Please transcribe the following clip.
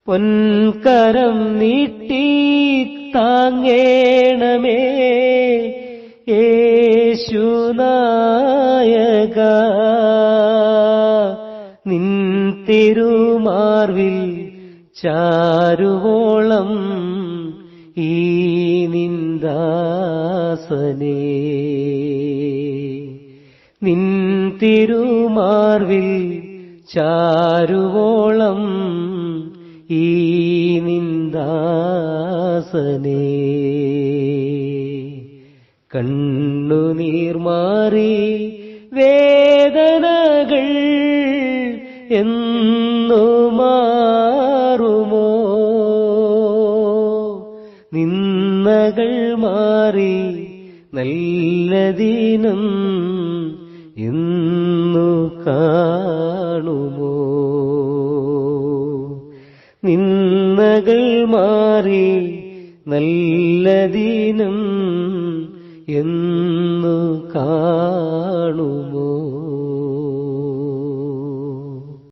പൊൻകരം നീട്ടി താങ്ങേണമേ യേശുനായക, നിൻ തിരുമാർവിൽ ചാരുവോളം ഈ നിന്ദാസനേ. നിൻ തിരുമാർവിൽ ചാരുവോളം ഈ നിന്ദാസനേ. കണ്ണുനീർ മാറി വേദനകൾ എന്നു മാറുമോ? നിന്ദകൾ മാറി നല്ല ദിനം എന്നു കാണുമോ? നിന്ദകൾ മാറി നല്ല ദിനം